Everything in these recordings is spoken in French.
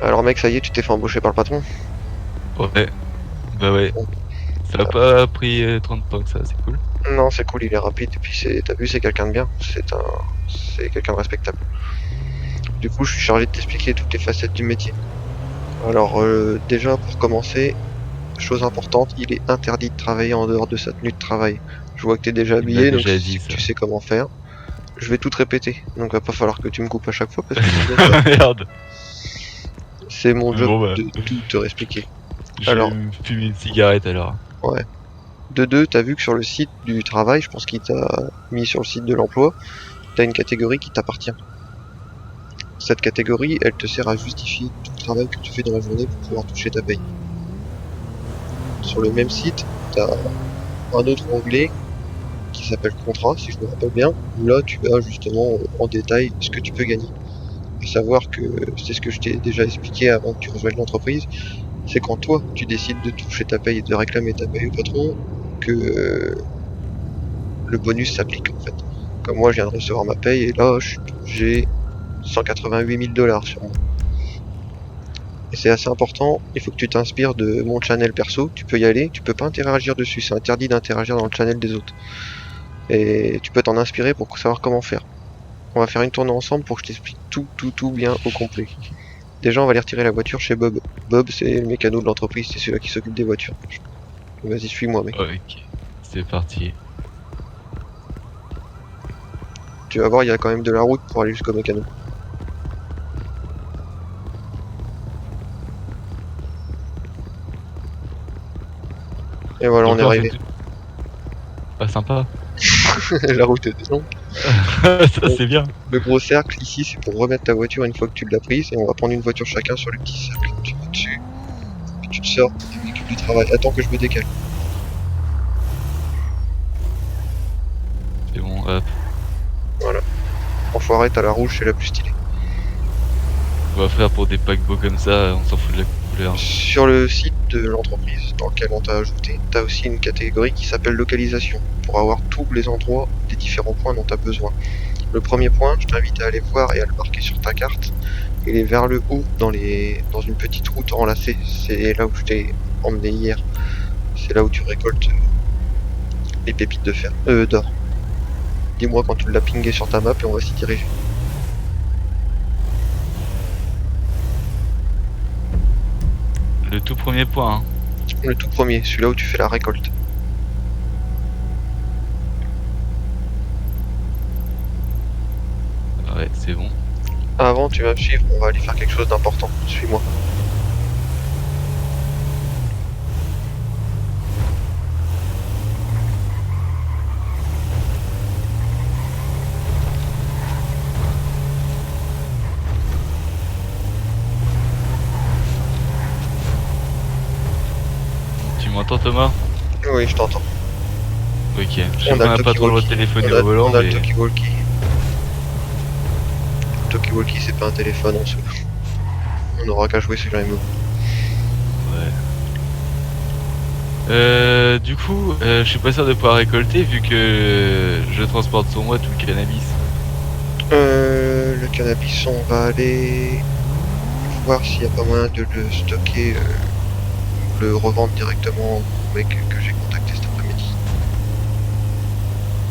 Alors mec, ça y est, tu t'es fait embaucher par le patron? Ouais, bah ouais. Bon, Ça a pas pris 30 temps que ça, c'est cool. non, c'est cool, il est rapide, et puis t'as vu, c'est quelqu'un de bien, c'est quelqu'un de respectable. Du coup, je suis chargé de t'expliquer toutes les facettes du métier. Alors, déjà, pour commencer, chose importante, il est interdit de travailler en dehors de sa tenue de travail. Je vois que t'es déjà Il me l'a habillé, donc déjà c'est dit que ça. tu sais comment faire. Je vais tout te répéter, donc va pas falloir que tu me coupes à chaque fois, parce que j'aime bien ça. Merde. C'est mon job Bon bah, de tout te réexpliquer. je vais Alors, me fumer une cigarette alors. ouais. De deux, t'as vu que sur le site du travail, je pense qu'il t'a mis sur le site de l'emploi, t'as une catégorie qui t'appartient. Cette catégorie, elle te sert à justifier tout le travail que tu fais dans la journée pour pouvoir toucher ta paye. Sur le même site, t'as un autre onglet qui s'appelle contrat, si je me rappelle bien, où là tu as justement en détail ce que tu peux gagner. À savoir que c'est ce que je t'ai déjà expliqué avant que tu rejoignes l'entreprise, c'est quand toi tu décides de toucher ta paye et de réclamer ta paye au patron que le bonus s'applique en fait. Comme moi je viens de recevoir ma paye et là j'ai 188 000 dollars sur moi. Et c'est assez important, il faut que tu t'inspires de mon channel perso, tu peux y aller, tu peux pas interagir dessus, c'est interdit d'interagir dans le channel des autres. Et tu peux t'en inspirer pour savoir comment faire. On va faire une tournée ensemble pour que je t'explique tout bien au complet. Déjà, on va aller retirer la voiture chez Bob. Bob, c'est le mécano de l'entreprise, c'est celui qui s'occupe des voitures. Vas-y, suis-moi, mec. Ok, c'est parti. Tu vas voir, il y a quand même de la route pour aller jusqu'au mécano. Et voilà, on Donc est là on fait arrivé. tout. Ah sympa. La route est longue. Ça Donc, c'est bien. le gros cercle ici, c'est pour remettre ta voiture une fois que tu l'as prise. Et on va prendre une voiture chacun sur le petit cercle. Tu vas dessus, puis tu te sors du véhicule du travail. Attends que je me décale. C'est bon, hop. Voilà. Enfoiré, t'as la rouge, c'est la plus stylée. On va faire pour des paquebots comme ça, on s'en fout de la couleur. Sur le site de l'entreprise dans lequel on t'a ajouté, t'as aussi une catégorie qui s'appelle localisation, pour avoir tous les endroits des différents points dont t'as besoin. Le premier point, je t'invite à aller voir et à le marquer sur ta carte. Il est vers le haut dans une petite route enlacée. C'est là où je t'ai emmené hier. C'est là où tu récoltes les pépites de fer, d'or. Dis-moi quand tu l'as pingé sur ta map et on va s'y diriger. Le tout premier point, hein. Le tout premier, celui-là où tu fais la récolte. Ouais, c'est bon. Avant, tu vas me suivre, on va aller faire quelque chose d'important. Suis-moi. Tu m'entends Thomas? Oui, je t'entends. Ok. Je sais On a qu'on le a pas trop le droit de talkie-walkie. téléphoner au volant, On a le mais... talkie-walkie. Le talkie-walkie, c'est pas un téléphone en dessous. On aura qu'à jouer sur les mots. Ouais. Du coup, je suis pas sûr de pouvoir récolter vu que je transporte sur moi tout le cannabis. Le cannabis, on va aller voir s'il n'y a pas moyen de le stocker, le revendre directement au mec que j'ai contacté cet après-midi.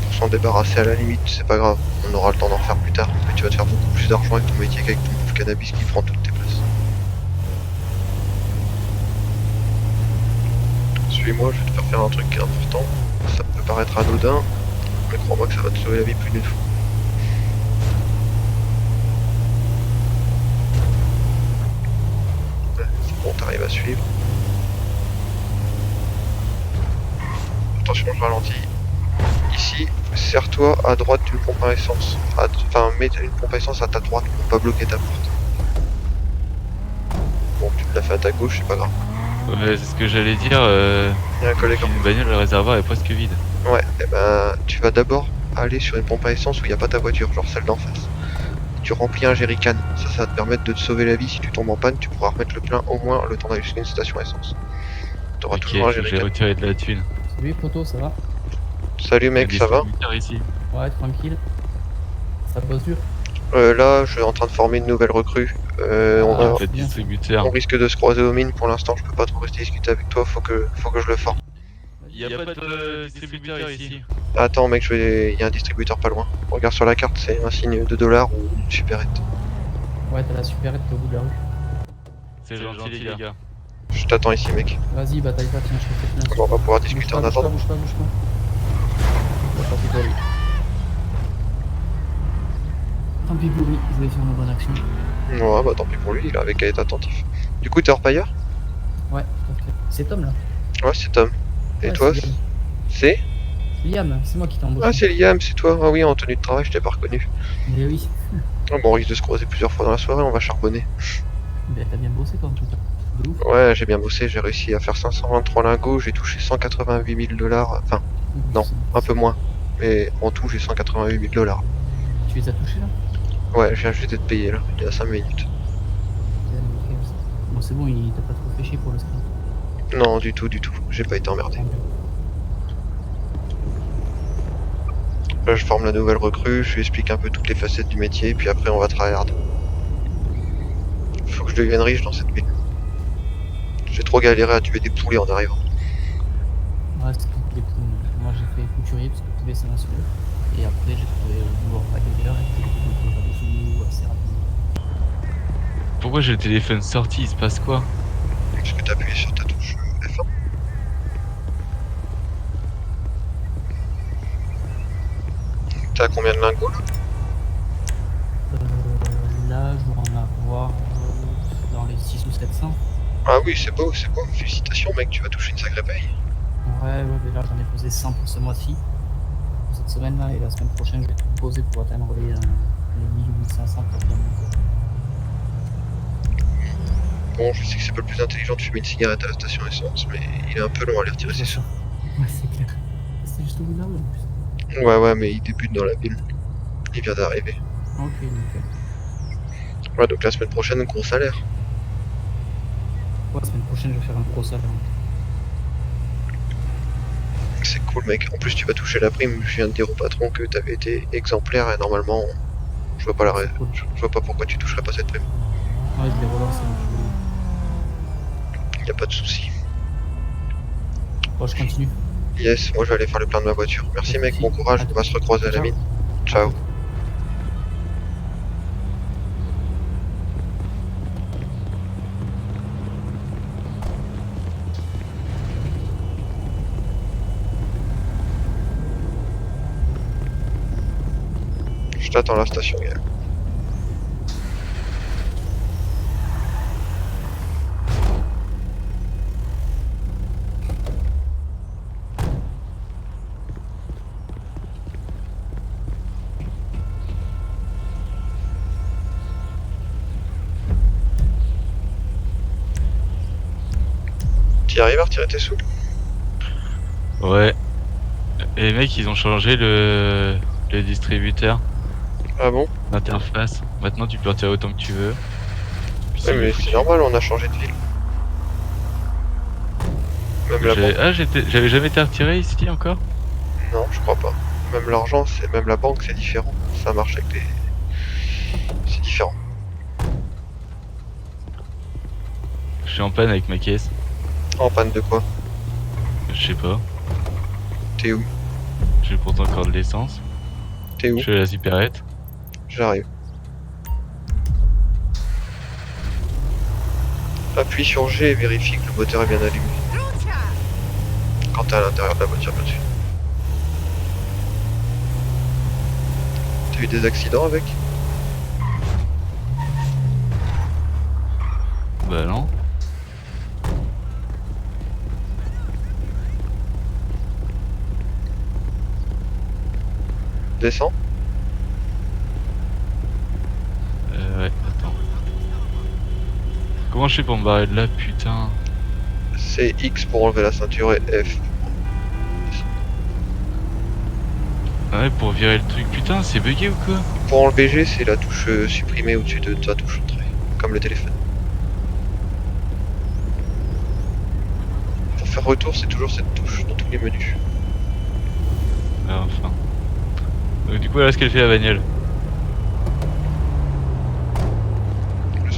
Pour s'en débarrasser à la limite, c'est pas grave, on aura le temps d'en refaire plus tard, mais tu vas te faire beaucoup plus d'argent avec ton métier qu'avec ton pauvre cannabis qui prend toutes tes places. Suis-moi, je vais te faire faire un truc qui est important. Ça peut paraître anodin, mais crois-moi que ça va te sauver la vie plus d'une fois. Ouais, c'est bon, t'arrives à suivre. Attention, je ralentis. Ici, serre-toi à droite d'une pompe à essence. Enfin, mets une pompe à essence à ta droite pour pas bloquer ta porte. Bon, tu l'as fait à ta gauche, c'est pas grave. Ouais, c'est ce que j'allais dire. Il y a un collègue J'ai en une bagnole, le réservoir est presque vide. Ouais, et ben, tu vas d'abord aller sur une pompe à essence où il n'y a pas ta voiture, genre celle d'en face. Tu remplis un jerrycan. Ça va te permettre de te sauver la vie. Si tu tombes en panne, tu pourras remettre le plein au moins le temps d'aller jusqu'à une station essence. T'auras Ok, toujours un faut que j'ai jerrycan. retiré de la thune. Salut poto, ça va? Salut Il y a mec, des ça va? distributeurs ici. Ouais, tranquille. Ça bosse dur. Là, je suis en train de former une nouvelle recrue. On Il y a va- pas de distributeur. on risque de se croiser aux mines pour l'instant, je peux pas trop rester discuter avec toi, faut que je le forme. Il y a pas de distributeur ici. Attends mec, il y a un distributeur pas loin. Regarde sur la carte, c'est un signe de dollar ou une supérette. Ouais, t'as la supérette qui est au bout de la rue. C'est gentil les gars. Je t'attends ici mec. Vas-y, bataille-toi, tiens, je te fais plein. On va pouvoir discuter en attendant. Bouge pas. Tant pis pour lui. Tant pis pour lui, je voulais faire une bonne action. Ouais bah tant pis pour lui, il avait qu'à être attentif. Du coup t'es hors pailleur? Ouais, tout à fait. C'est Tom là. Ouais c'est Tom. Et Ouais, toi c'est Liam. c'est? Liam, c'est moi qui t'ai embauché. Ah c'est Liam, c'est toi. Ah oui, en tenue de travail, je t'ai pas reconnu. Mais oui. Ah bon, on risque de se croiser plusieurs fois dans la soirée, on va charbonner. Ben t'as bien bossé toi en tout cas. De ouf. Ouais, j'ai bien bossé, j'ai réussi à faire 523 lingots, j'ai touché 188 000 dollars. Enfin, non, un peu moins. Mais en tout, j'ai 188 000 dollars. Tu les as touchés là? Ouais, je viens juste d'être payé là, il y a 5 minutes. Bon, c'est bon, il t'a pas trop fait chier pour le sprint. Non, du tout, j'ai pas été emmerdé. Là, je forme la nouvelle recrue, je lui explique un peu toutes les facettes du métier, puis après, on va tryhard. Faut que je devienne riche dans cette ville. J'ai trop galéré à tuer des poulets en arrivant. Ouais, c'est tout les poules. Moi j'ai fait couturier parce que poulet ça m'a saoulé. Et après j'ai trouvé boulot en bagarre et puis j'ai trouvé des sous assez rapidement. Pourquoi j'ai le téléphone sorti? Il se passe quoi? Est-ce que t'as appuyé sur ta touche F1? T'as combien de lingots là? Là je dois en avoir dans les 6 ou 700. Ah oui, c'est beau, félicitations mec, tu vas toucher une sacrée paye. Ouais, mais là j'en ai posé 100 pour ce mois-ci. Pour cette semaine là, et la semaine prochaine je vais tout poser pour atteindre les 1000 ou 1500 pour bien monter. Bon, je sais que c'est pas le plus intelligent de fumer une cigarette à la station essence, mais il est un peu long à les retirer ses sous. Ouais, c'est clair. C'est juste au bout de la rue en plus. Ouais, mais il débute dans la ville. Il vient d'arriver. Ok, nickel. Ouais, donc la semaine prochaine, gros salaire. Ouais, la semaine prochaine je vais faire un gros salaire. C'est cool, mec. En plus, tu vas toucher la prime. Je viens de dire au patron que t'avais été exemplaire et normalement, je vois pas Cool. je vois pas pourquoi tu toucherais pas cette prime. Ouais, je l'ai relancé. Y a pas de souci. Bon, je continue. Yes, moi je vais aller faire le plein de ma voiture. Merci, mec. Bon courage. On va se recroiser à la mine. Ciao. Je t'attends à la station, gars. T'y arrives à retirer tes sous? Ouais. Et les mecs, ils ont changé le distributeur, Ah bon? l'interface. Maintenant, tu peux retirer autant que tu veux. Puis Ouais, mais mieux c'est foutu. normal, on a changé de ville. Même la banque. Ah, j'avais jamais été retiré ici encore? Non, je crois pas. Même l'argent, même la banque, c'est différent. Ça marche avec des. C'est différent. Je suis en panne avec ma caisse. En panne de quoi? Je sais pas. T'es où? J'ai pourtant encore de l'essence. T'es où? Je suis à la supérette. J'arrive. Appuie sur G et vérifie que le moteur est bien allumé. Quand t'es à l'intérieur de la voiture, bien sûr. T'as eu des accidents avec? Bah non. Descends. Ouais, attends. Comment je fais pour me barrer de là, putain? C'est X pour enlever la ceinture et F. Ah ouais, pour virer le truc, putain, c'est bugué ou quoi? Pour enlever G, c'est la touche supprimée au-dessus de ta touche entrée. Comme le téléphone. Pour faire retour, c'est toujours cette touche dans tous les menus. Ah, enfin. Donc du coup, voilà ce qu'elle fait la bagnole.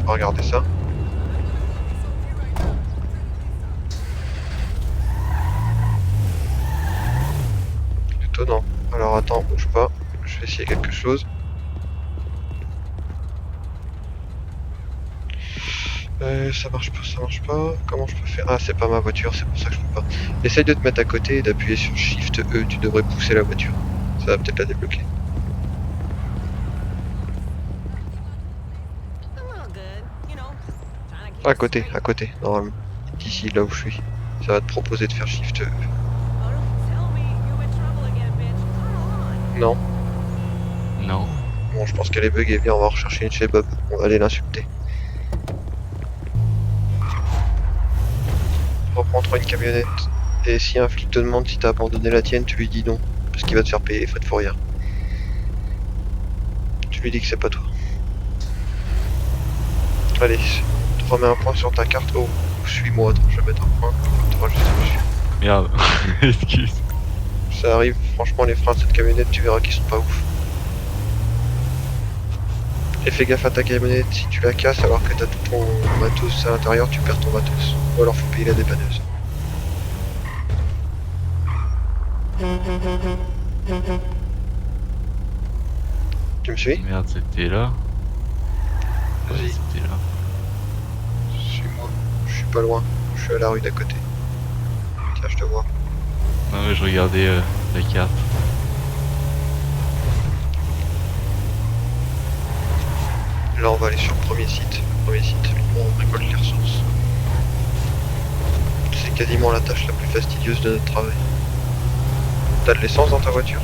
commence par regarder ça. Étonnant. Alors attends, bouge pas. Je vais essayer quelque chose. Ça marche pas, ça marche pas. Comment je peux faire? Ah, c'est pas ma voiture, c'est pour ça que je peux pas. Essaye de te mettre à côté et d'appuyer sur Shift E. Tu devrais pousser la voiture. Ça va peut-être la débloquer. À côté, normalement. D'ici, là où je suis. Ça va te proposer de faire Shift E. Non. Non. Bon, je pense qu'elle est buggée. Viens, on va rechercher une chez Bob. On va aller l'insulter. Reprends-toi une camionnette. Et si un flic te demande si t'as abandonné la tienne, tu lui dis non. Parce qu'il va te faire payer les frais de fourrière. Tu lui dis que c'est pas toi. Allez, te remets un point sur ta carte. Oh, suis-moi. Attends, je vais mettre un point. Tu auras juste à me suivre. Merde. Excuse. Ça arrive. Franchement, les freins de cette camionnette, tu verras qu'ils sont pas ouf. Et fais gaffe à ta camionnette, si tu la casses alors que t'as tout ton matos à l'intérieur, tu perds ton matos. Ou alors faut payer la dépanneuse. Tu me suis? Merde, c'était là. Ouais, Vas-y, c'était là. suis-moi. Je suis pas loin, je suis à la rue d'à côté. Tiens, je te vois. Non mais je regardais la carte. Là, on va aller sur le premier site. Le premier site, on récolte les ressources. C'est quasiment la tâche la plus fastidieuse de notre travail. T'as de l'essence dans ta voiture?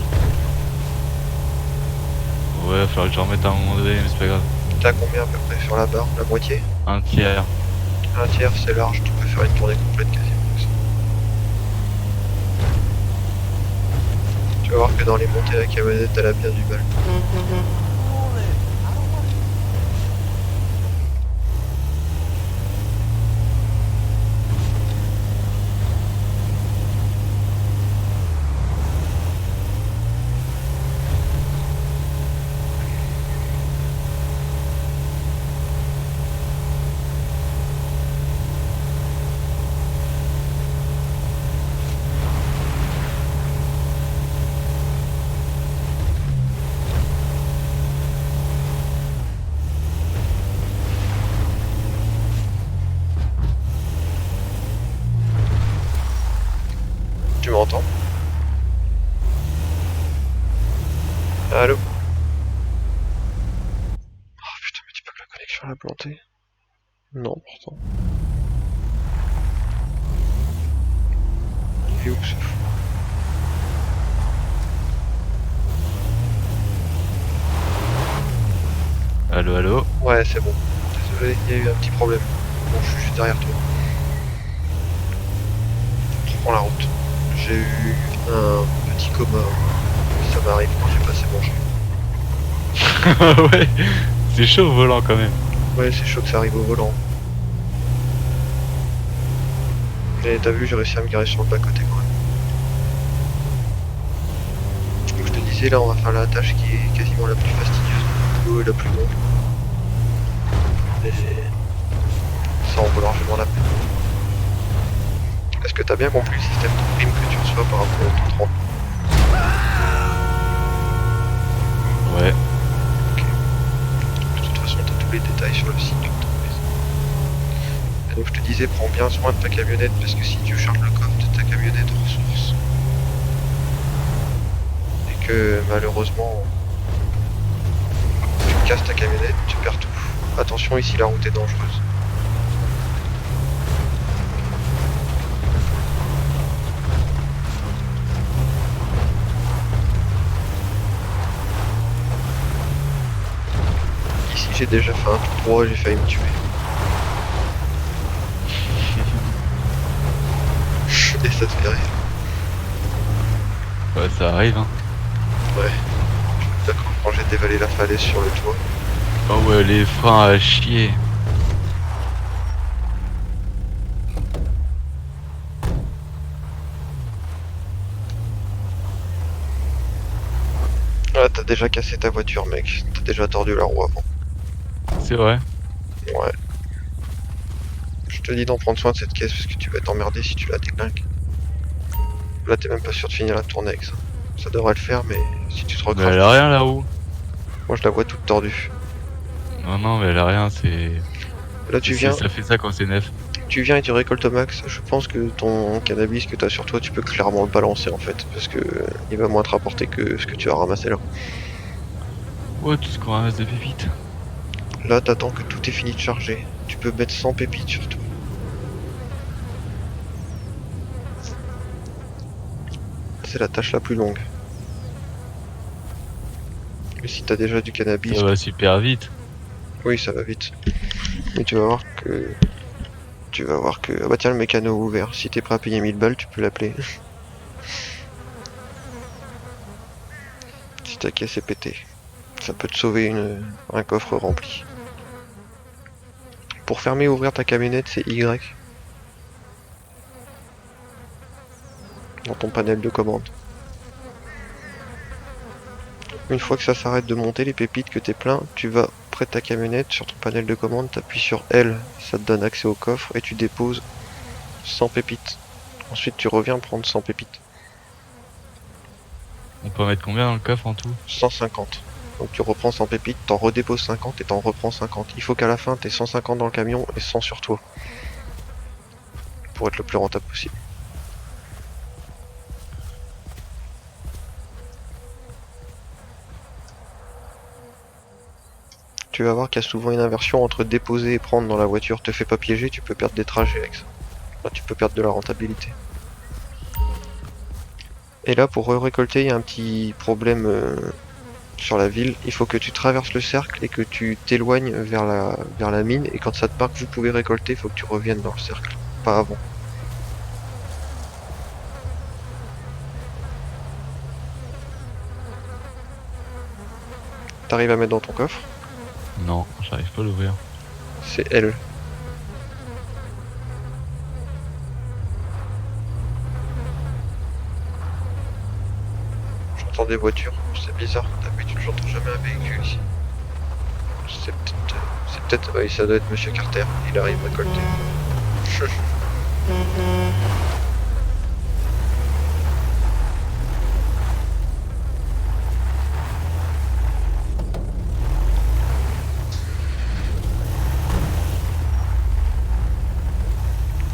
Ouais, il falloir que j'en remette à un moment donné, mais c'est pas grave. T'as combien à peu près sur la barre? La moitié? Un tiers. Un tiers, c'est large, tu peux faire une tournée complète quasiment avec ça. Tu vas voir que dans les montées, la camionnette, elle a bien du mal. Tu m'entends? Allô? Oh putain, mais dis pas que la connexion l'a planté. Non, pourtant. Il est où ce fou? Allô, allô. Ouais, c'est bon. Désolé, il y a eu un petit problème. Bon, je suis juste derrière toi. Je prends la route. J'ai eu un petit coma. Ça m'arrive quand j'ai passé mon jeu. Ouais, c'est chaud au volant quand même. Ouais, c'est chaud que ça arrive au volant. Mais t'as vu, j'ai réussi à me garer sur le bas-côté quand même. Comme je te disais, là, on va faire la tâche qui est quasiment la plus fastidieuse, et la plus longue. Et ça en vaut largement la peine. Est-ce que t'as bien compris le système de prime que tu reçois par rapport au temps 3? Ouais. Ok. De toute façon, t'as tous les détails sur le site de l'entreprise. Et donc je te disais, prends bien soin de ta camionnette parce que si tu charges le coffre de ta camionnette en ressources et que malheureusement tu casses ta camionnette, tu perds tout. Attention, ici la route est dangereuse. Ici j'ai déjà fait un tout droit, j'ai failli me tuer. Et ça te fait rire. Ouais, ça arrive, hein. Ouais. D'accord, quand j'ai dévalé la falaise sur le toit. Oh ouais, les freins à chier. Ah, t'as déjà cassé ta voiture, mec. T'as déjà tordu la roue avant. C'est vrai. Ouais. Je te dis d'en prendre soin de cette caisse parce que tu vas t'emmerder si tu la déglingues. Là, t'es même pas sûr de finir la tournée avec ça. Ça devrait le faire, mais si tu te Mais elle recraches, a rien là-haut. moi je la vois toute tordue. Non, non, mais elle a rien, c'est. Là, Ça fait ça quand c'est neuf. tu viens et tu récoltes au max. Je pense que ton cannabis que t'as sur toi, tu peux clairement le balancer en fait, parce que il va moins te rapporter que ce que tu as ramassé là. Ouais, tout ce qu'on ramasse de pépites. Là, t'attends que tout est fini de charger. Tu peux mettre 100 pépites sur toi. C'est la tâche la plus longue. Mais si t'as déjà du cannabis, Ça va super vite. oui, ça va vite. Mais tu vas voir que... Tu vas voir que... Ah bah tiens, le mécano est ouvert. Si t'es prêt à payer 1000 balles, tu peux l'appeler. Si ta caisse est pétée. Ça peut te sauver un coffre rempli. Pour fermer et ouvrir ta camionnette, c'est Y. Dans ton panel de commande. Une fois que ça s'arrête de monter, les pépites que t'es plein, tu vas près de ta camionnette, sur ton panel de commande, t'appuies sur L, ça te donne accès au coffre, et tu déposes 100 pépites. Ensuite, tu reviens prendre 100 pépites. On peut en mettre combien dans le coffre en tout? 150. Donc tu reprends 100 pépites, t'en redéposes 50 et t'en reprends 50. Il faut qu'à la fin, t'aies 150 dans le camion et 100 sur toi. Pour être le plus rentable possible. Tu vas voir qu'il y a souvent une inversion entre déposer et prendre dans la voiture. Te fais pas piéger, tu peux perdre des trajets avec ça. Là, tu peux perdre de la rentabilité. Et là, pour récolter, il y a un petit problème sur la ville. Il faut que tu traverses le cercle et que tu t'éloignes vers la mine. Et quand ça te marque, vous pouvez récolter, il faut que tu reviennes dans le cercle. Pas avant. T'arrives à mettre dans ton coffre? Non, j'arrive pas à l'ouvrir. C'est L. J'entends des voitures, c'est bizarre. D'habitude, j'entends jamais un véhicule ici. C'est peut-être. Oui, ça doit être Monsieur Carter. Il arrive à récolter.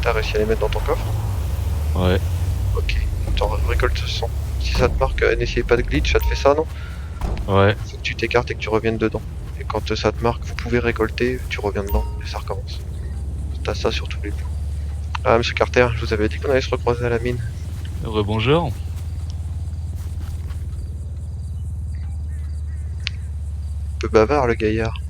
T'as réussi à les mettre dans ton coffre? Ouais. Ok. T'en récoltes 100. Si ça te marque, n'essayez pas de glitch, ça te fait ça, non? Ouais. Faut que tu t'écartes et que tu reviennes dedans. Et quand ça te marque, vous pouvez récolter, tu reviens dedans et ça recommence. T'as ça sur tous les coups. Ah, Monsieur Carter, je vous avais dit qu'on allait se recroiser à la mine. Rebonjour. Un peu bavard, le gaillard.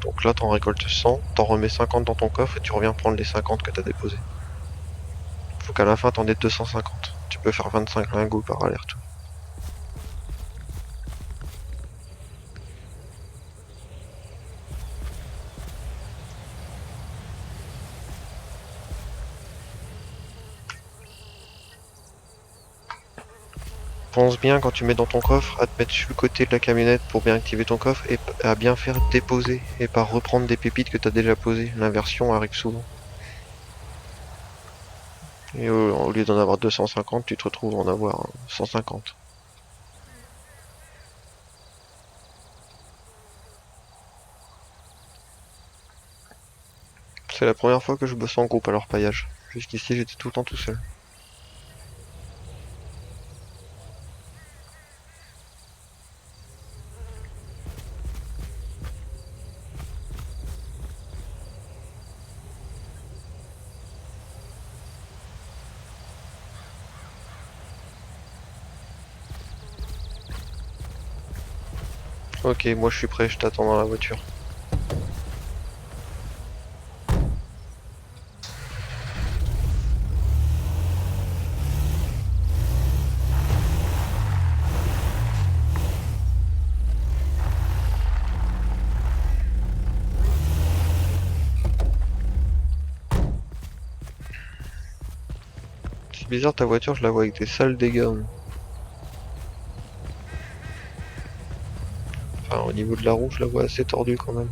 Donc là, t'en récoltes 100, t'en remets 50 dans ton coffre et tu reviens prendre les 50 que t'as déposés. Faut qu'à la fin, t'en aies 250. Tu peux faire 25 lingots par aller-retour. Pense bien quand tu mets dans ton coffre à te mettre sur le côté de la camionnette pour bien activer ton coffre et à bien faire déposer et pas reprendre des pépites que tu as déjà posées. L'inversion arrive souvent. Et au lieu d'en avoir 250, tu te retrouves à en avoir 150. C'est la première fois que je bosse en groupe à l'orpaillage. Jusqu'ici j'étais tout le temps tout seul. Ok, moi je suis prêt, je t'attends dans la voiture. C'est bizarre ta voiture, je la vois avec des sales dégâts. niveau de la roue, je la vois assez tordue quand même.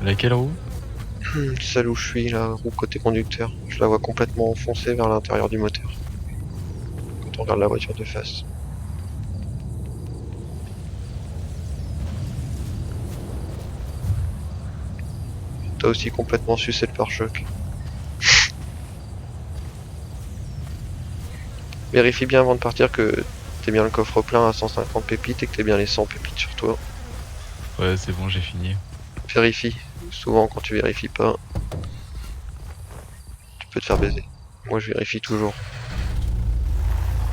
Laquelle roue? Celle où je suis, la roue côté conducteur, je la vois complètement enfoncée vers l'intérieur du moteur. Quand on regarde la voiture de face. T'as aussi complètement sucé le pare-choc. Vérifie bien avant de partir que t'es bien le coffre plein à 150 pépites et que t'es bien les 100 pépites sur toi. Ouais, c'est bon, j'ai fini. Vérifie. Souvent quand tu vérifies pas, tu peux te faire baiser. Moi je vérifie toujours.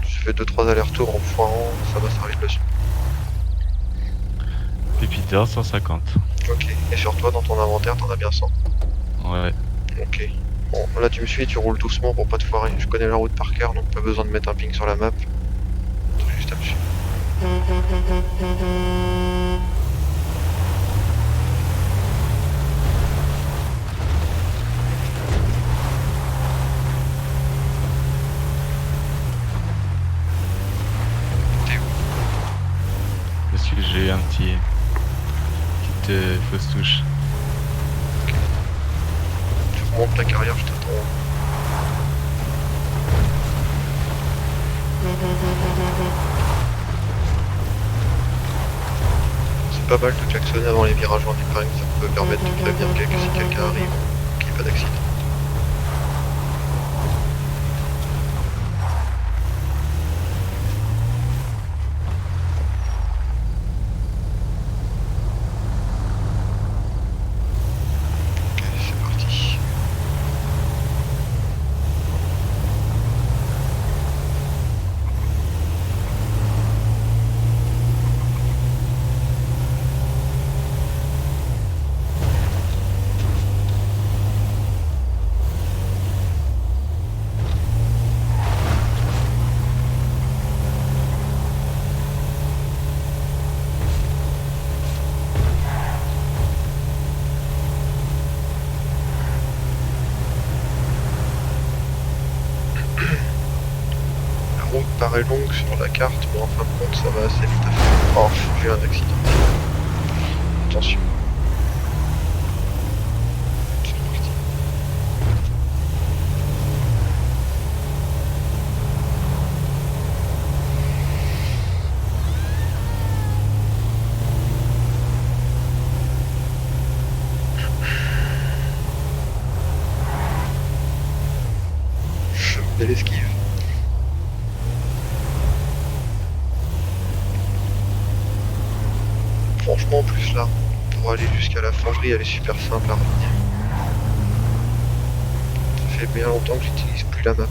Je fais 2-3 allers-retours en foirant, ça va servir de leçon. Pépiter 150. Ok. Et sur toi, dans ton inventaire, t'en as bien 100. Ouais. Ok. Bon, là tu me suis, tu roules doucement pour pas te foirer. Je connais la route par cœur, donc pas besoin de mettre un ping sur la map. T'as juste à me suivre. T'es où? Parce que j'ai un petite fausse touche. Tu remontes la carrière, je t'attends. C'est pas mal de klaxonner avant les virages en épingle, ça peut permettre de prévenir si quelqu'un arrive, qu'il n'y ait pas d'accident. Ok, c'est parti. La route paraît longue sur la carte, mais en fin de compte, ça va assez vite à faire. Oh, j'ai eu un accident. Attention. C'est parti. Belle esquive. Franchement, en plus là, pour aller jusqu'à la fonderie, elle est super simple à revenir. Ça fait bien longtemps que j'utilise plus la map.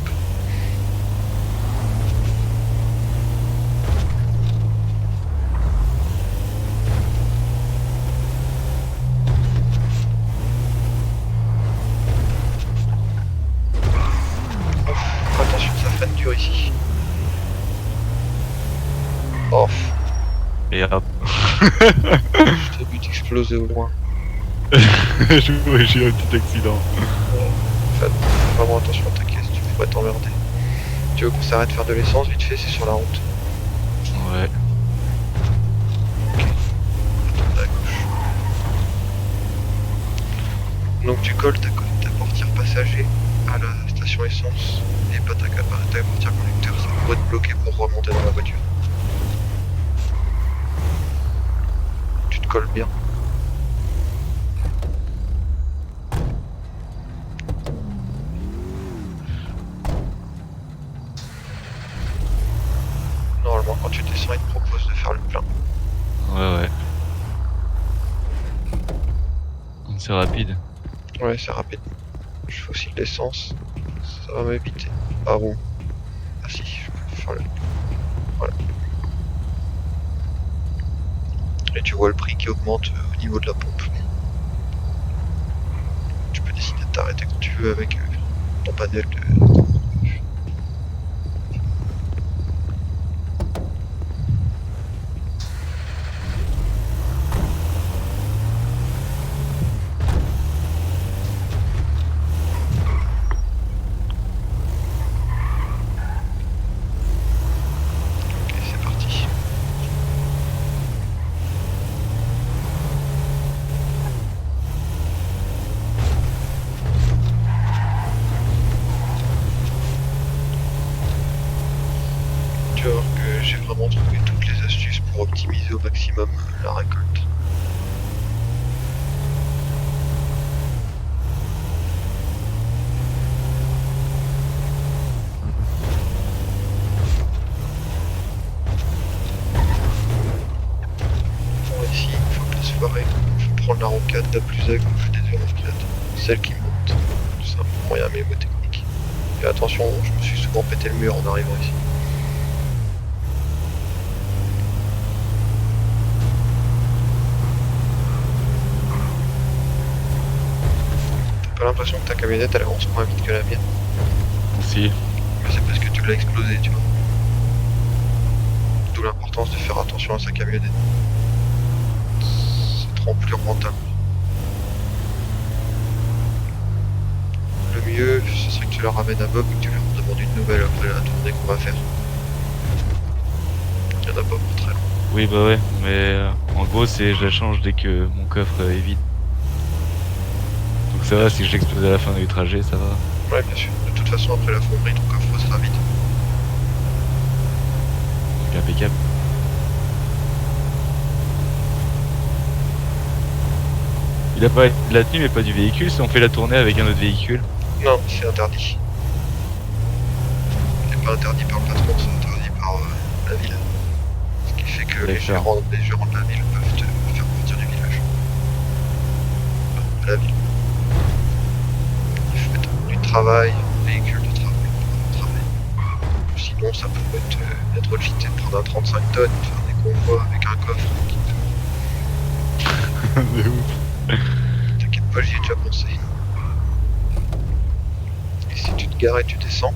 Ouf, attention, ça freine dur ici. Oh, Merde. je t'ai vu t'exploser au loin. J'ai eu un petit accident. Fais vraiment attention à ta caisse, tu pourrais t'emmerder. Tu veux qu'on s'arrête de faire de l'essence vite fait, c'est sur la route. Ouais. Attends, à gauche. Donc tu colles ta portière passager à la station essence et pas ta portière conducteur, ça pourrait te bloquer pour remonter dans la voiture. Tu te colles bien. Normalement quand tu descends il te propose de faire le plein. Ouais. C'est rapide. Ouais c'est rapide. Je fais aussi de l'essence. Ça va m'éviter. Ah bon. Ah si, je peux faire le. Voilà. Et tu vois le prix qui augmente au niveau de la pompe. Tu peux décider de t'arrêter quand tu veux avec ton panel de. Ok, c'est parti. pour optimiser au maximum la récolte. Bon, ici, une fois que la soirée, il faut prendre la rocade la plus à gauche des deux rocades, celle qui monte. Tout simplement, rien mémotechnique. Et attention, je me suis souvent pété le mur en arrivant ici. T'as pas l'impression que ta camionnette elle avance moins vite que la mienne? Si. Mais c'est parce que tu l'as explosé, tu vois. D'où l'importance de faire attention à sa camionnette. Ça te rend plus rentable. Le mieux, ce serait que tu la ramènes à Bob et que tu lui en demandes une nouvelle après la tournée qu'on va faire. Il y en a pas pour très long. Oui, bah ouais, mais en gros, c'est je la change dès que mon coffre est vide. Donc ça va, si je l'explose à la fin du trajet, ça va. Ouais, bien sûr. De toute façon, après la fonderie, ton coffre sera vide. Donc impeccable. Il a pas de la tenue, mais pas du véhicule. Si on fait la tournée avec un autre véhicule. Non, c'est interdit. C'est pas interdit par le patron, c'est interdit par la ville. Ce qui fait que les gérants de la ville peuvent te faire partir du village. De la ville. Il faut être du travail, véhicule de travail. Sinon, ça pourrait être cheaté de prendre un 35 tonnes, de faire des convois avec un coffre qui te... De ouf. T'inquiète pas, j'y ai déjà pensé. Et si tu te gares et tu descends,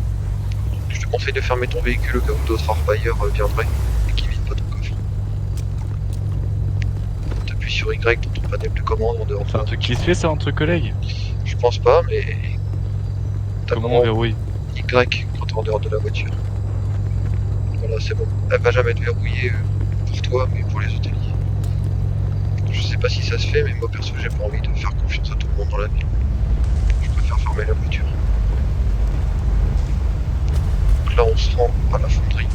je te conseille de fermer ton véhicule au cas où d'autres orpailleurs viendraient et qui vident pas ton coffre. T'appuies sur Y dans ton panel de commande en dehors de C'est un truc qui se fait ça entre collègues. Je pense pas, mais... Comment on verrouille? Y quand t'es en dehors de la voiture. Voilà, c'est bon. Elle va jamais être verrouillée pour toi, mais pour les hôteliers. Je sais pas si ça se fait, mais moi perso, j'ai pas envie de faire confiance à tout le monde dans la ville. Je préfère fermer la voiture. Donc là, on se rend à la fonderie.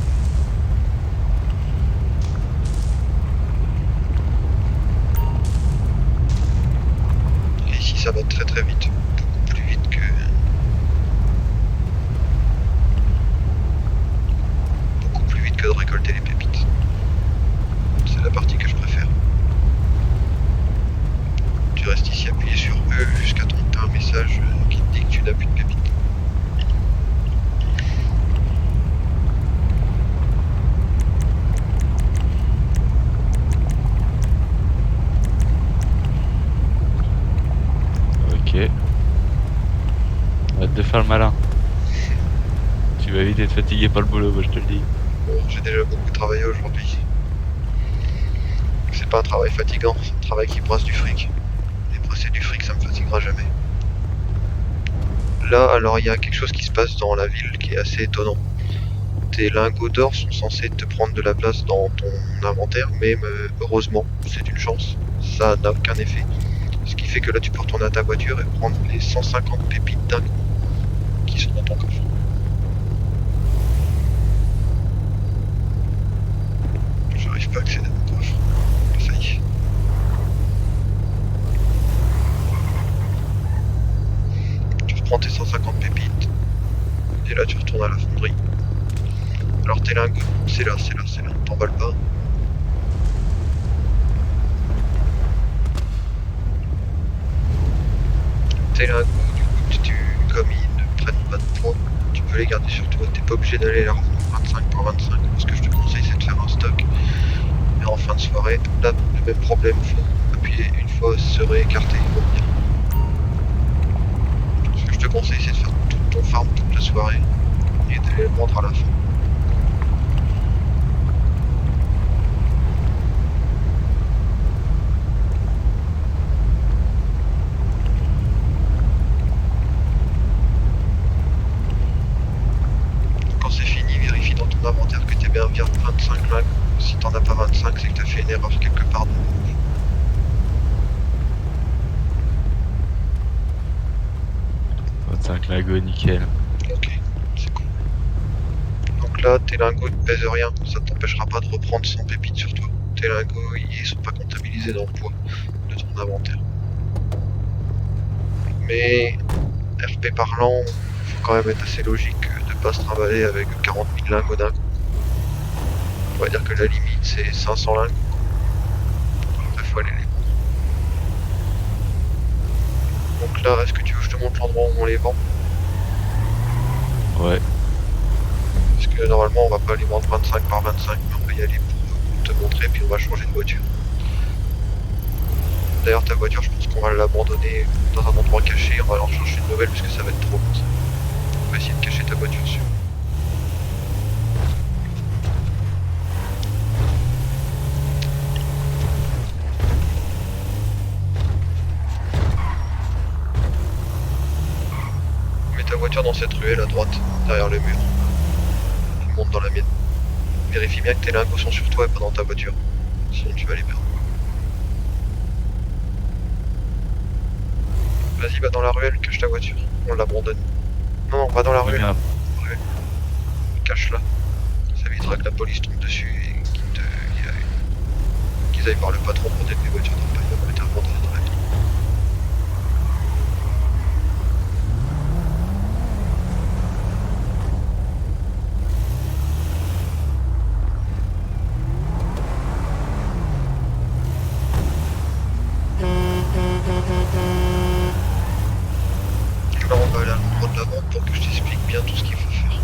Et ici, ça va très très vite. Beaucoup plus vite que... Beaucoup plus vite que de récolter les pépites. C'est la partie que je préfère. Tu restes ici appuyé sur E jusqu'à ton un message qui te dit que tu n'as plus de pépites. Ok. Arrête de faire le malin. Tu vas vite être fatigué par le boulot, moi je te le dis. Bon, j'ai déjà beaucoup travaillé aujourd'hui. C'est pas un travail fatigant, c'est un travail qui brasse du fric. Et brasser du fric, ça me fatiguera jamais. Là, alors il y a quelque chose qui se passe dans la ville qui est assez étonnant. Tes lingots d'or sont censés te prendre de la place dans ton inventaire, mais heureusement, c'est une chance, ça n'a aucun effet. Ce qui fait que là, tu peux retourner à ta voiture et prendre les 150 pépites d'un coup qui sont dans ton coffre. J'arrive pas à accéder à mon coffre. Ça y est. Tu reprends tes 150 pépites et là tu retournes à la fonderie. Alors tes lingots, c'est là, t'emballes pas. Tes lingots, du coup, comme ils ne prennent pas de poids, tu peux les garder sur toi, t'es pas obligé d'aller les revendre 25 par 25. Ce que je te conseille, c'est de faire un stock. Et en fin de soirée, là, le même problème, il faut appuyer une fois, se réécarter et revenir. Ce que je te conseille, c'est de faire tout ton farm toute la soirée et d'aller le vendre à la fin. Quand c'est fini, vérifie dans ton inventaire que tu es bien 25 lingots. Si t'en as pas 25, c'est que tu as fait une erreur quelque part. 25 lingots, nickel. Ok, c'est cool. Donc Donc là, tes lingots ne pèsent rien, ça ne t'empêchera pas de reprendre 100 pépites sur toi. Tes lingots, ils sont pas comptabilisés dans le poids de ton inventaire. Mais RP parlant, faut quand même être assez logique de pas se trimballer avec 40 000 lingots d'un coup. On va dire que la limite c'est 500 lingots. Après faut aller les vendre. Donc là, est-ce que tu veux que je te montre l'endroit où on les vend? Ouais. Parce que normalement on va pas les vendre 25 par 25, mais on va y aller pour te montrer, puis on va changer de voiture. D'ailleurs ta voiture, je pense qu'on va l'abandonner dans un endroit caché, on va en chercher une nouvelle parce que ça va être trop long. On va essayer de cacher ta voiture dessus. Mets ta voiture dans cette ruelle à droite, derrière le mur. Tu montes dans la mienne. Vérifie bien que tes lingots sont sur toi et pas dans ta voiture. Sinon tu vas les perdre. Vas-y, va dans la ruelle, cache ta voiture. On l'abandonne. Non, va dans la ruelle. Bien. Cache-la. Ça évitera que la police tombe dessus et qu'ils aillent voir le patron pour des voitures dans le pays. On va être abandonné dans la ville. Là, on va aller à l'endroit de la vente pour que je t'explique bien tout ce qu'il faut faire.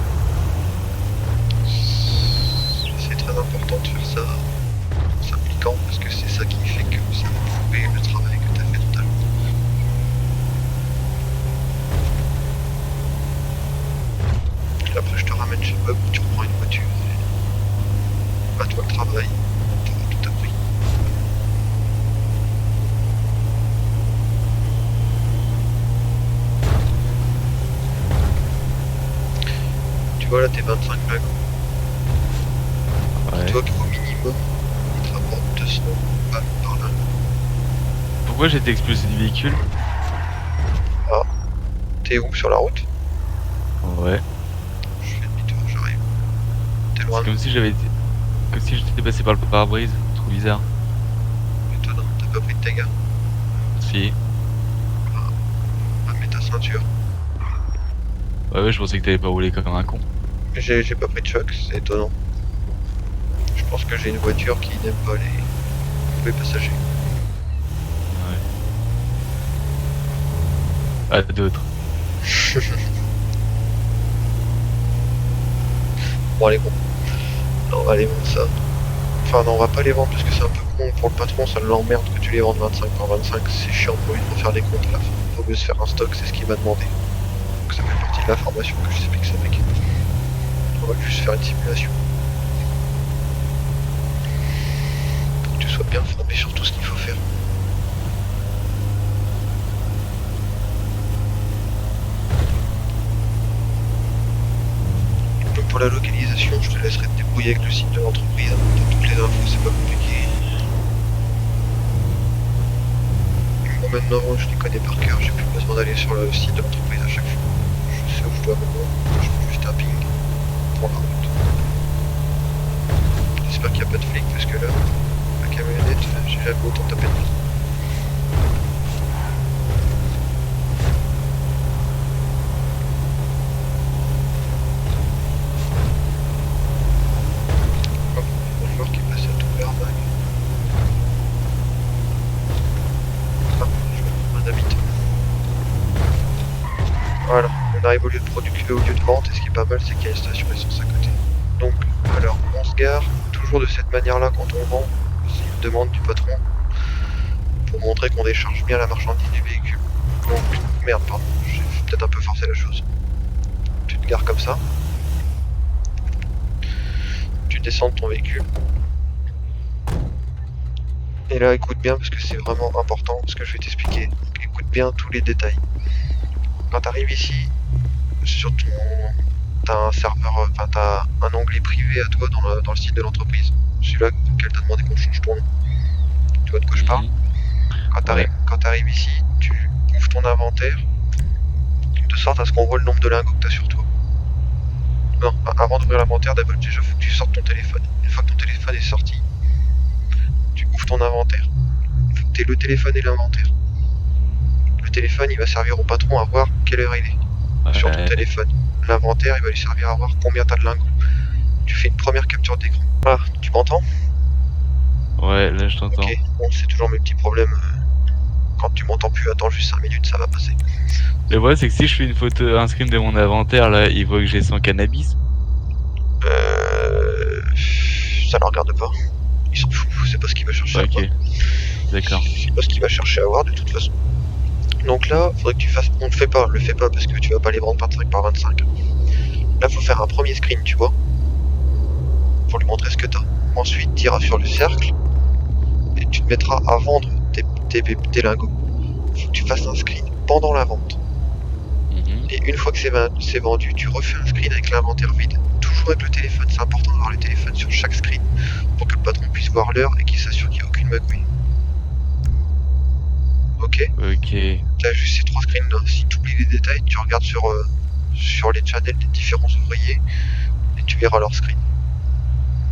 C'est très important de faire ça en s'impliquant parce que c'est ça qui fait que ça va prouver le travail que tu as fait tout à l'heure. Après, je te ramène chez Bob, tu reprends une voiture et à toi le travail. Tu auras tout appris. Tu vois là, tes 25 lingots. Ouais. Toi qu'au minimum, il te rapporte 200 balles par lingot. Pourquoi j'ai été expulsé du véhicule? T'es où sur la route? Ouais. Je fais demi-tour, j'arrive. T'es loin C'est de comme si j'avais été... Comme si j'étais passé par le pare-brise. Trop bizarre. étonnant, t'as pas pris de dégâts. Si. Ah, mets ta ceinture. Ouais, je pensais que t'avais pas roulé comme un con. J'ai pas pris de choc, c'est étonnant. Je pense que j'ai une voiture qui n'aime pas les passagers. Ah, d'autres. Bon, allez, bon. Non, on va les vendre ça. Enfin, non, on va pas les vendre parce que c'est un peu con pour le patron, ça l'emmerde que tu les vendes 25 par 25. C'est chiant pour lui de refaire des comptes à la fin. Faut mieux se faire un stock, c'est ce qu'il m'a demandé. Donc ça fait partie de la formation que je explique ça, mec. On va juste faire une simulation. Pour que tu sois bien formé sur tout ce qu'il faut faire. Donc pour la localisation, je te laisserai te débrouiller avec le site de l'entreprise. T'as toutes les infos, c'est pas compliqué. Bon, maintenant je les connais par cœur, j'ai plus besoin d'aller sur le site de l'entreprise à chaque fois. Je sais où je dois me rendre, je fais juste un ping pour la route. J'espère qu'il n'y a pas de flics parce que là, la camionnette, j'ai jamais autant tapé de vie. Hop, le joueur qui est passé à tout l'heure, ah, je vais prendre un habit. Voilà, on arrive au lieu de production, au lieu de vente, et ce qui est pas mal, c'est qu'il y a une station essence à côté. Donc, alors, on se gare toujours de cette manière-là quand on vend. C'est une demande du patron pour montrer qu'on décharge bien la marchandise du véhicule. Donc, merde, pardon, j'ai peut-être un peu forcé la chose. Tu te gares comme ça. Tu descends de ton véhicule. Et là, écoute bien parce que c'est vraiment important ce que je vais t'expliquer. Donc, écoute bien tous les détails. Quand tu arrives ici, sur ton... T'as un serveur, enfin t'as un onglet privé à toi dans le site de l'entreprise. Celui-là auquel t'as demandé qu'on change ton nom. Tu vois de quoi je parle? Quand t'arrives ici, tu ouvres ton inventaire de sorte à ce qu'on voit le nombre de lingots que t'as sur toi. Non, avant d'ouvrir l'inventaire, d'abord déjà faut que tu sortes ton téléphone. Une fois que ton téléphone est sorti, tu ouvres ton inventaire. Il faut que tu aies le téléphone et l'inventaire. Le téléphone, il va servir au patron à voir quelle heure il est sur ton Ouais. téléphone. L'inventaire, il va lui servir à voir combien t'as de lingots. Tu fais une première capture d'écran. Ah, tu m'entends? Ouais, là je t'entends. Ok, bon, c'est toujours mes petits problèmes. Quand tu m'entends plus, attends juste 5 minutes, ça va passer. Le problème c'est que si je fais une photo, un screen de mon inventaire, là, il voit que j'ai 100 cannabis. Ça le regarde pas. Il s'en fout, c'est pas ce qu'il va chercher à Ok, voir. d'accord. C'est pas ce qu'il va chercher à voir de toute façon. Donc là, faudrait que tu fasses. On le fait pas parce que tu vas pas les vendre par 5 par 25. Là, faut faire un premier screen, tu vois, pour lui montrer ce que t'as. Ensuite, tu iras sur le cercle et tu te mettras à vendre tes lingots. Faut que tu fasses un screen pendant la vente. Et une fois que c'est vendu, tu refais un screen avec l'inventaire vide. Toujours avec le téléphone, c'est important d'avoir le téléphone sur chaque screen pour que le patron puisse voir l'heure et qu'il s'assure qu'il n'y a aucune magouille. Ok? Ok. T'as juste ces 3 screens là. Si tu oublies les détails, tu regardes sur les channels des différents ouvriers et tu verras leur screen.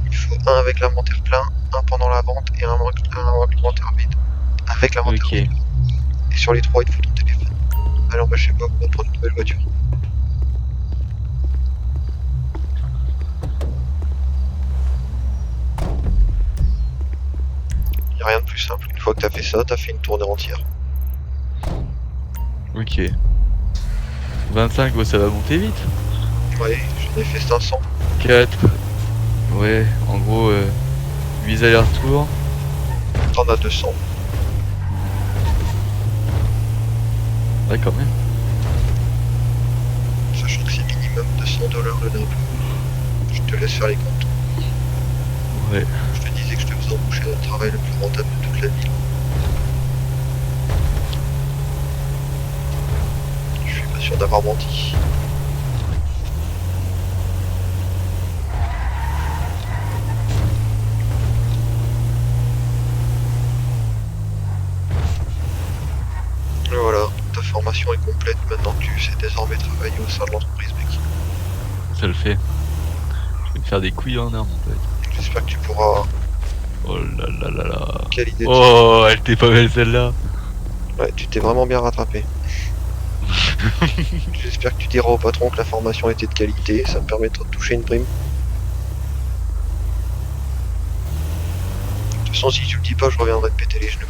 Il faut un avec l'inventaire plein, un pendant la vente et un avec l'inventaire vide. Avec l'inventaire Ok. vide. Et sur les 3, il te faut ton téléphone. Alors bah je sais pas, on va prendre une nouvelle voiture. Y a rien de plus simple. Une fois que t'as fait ça, t'as fait une tournée entière. Ok. 25, bon, ça va monter vite. Ouais, j'en ai fait 500. 4. Ouais, en gros, 8 allers-retours. T'en as 200. Ouais, quand même. Sachant que c'est minimum $200 le drop. Je te laisse faire les comptes. Ouais. Je te disais que je te faisais embaucher dans le travail le plus rentable de toute la ville. Je suis pas sûr d'avoir menti. Et voilà, ta formation est complète. Maintenant tu sais désormais travailler au sein de l'entreprise, mec. Ça le fait. Je vais me faire des couilles en or, mon pote. J'espère que tu pourras. Oh là là là là. Quelle idée de Oh, elle était pas belle celle-là. Ouais, tu t'es vraiment bien rattrapé. J'espère que tu diras au patron que la formation était de qualité, ça me permettra de toucher une prime. De toute façon, si tu le dis pas, je reviendrai te péter les genoux.